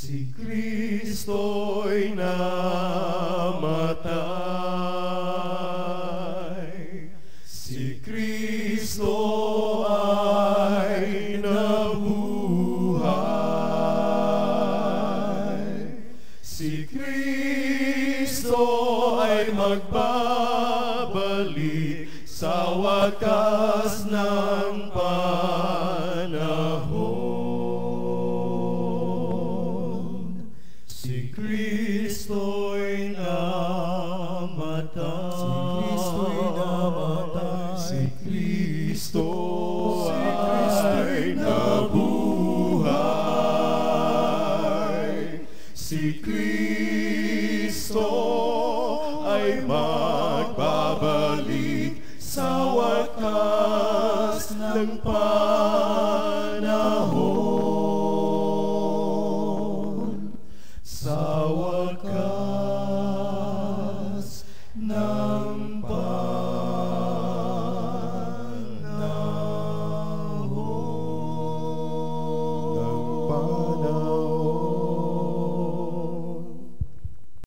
Si Kristo'y namatay, si Kristo ay nabuhay, si Kristo ay magbabalik sa wakas ng panahon. Si Kristo'y namatay, si Kristo ay nabuhay, si Kristo ay magbabalik sa wakas ng panahon.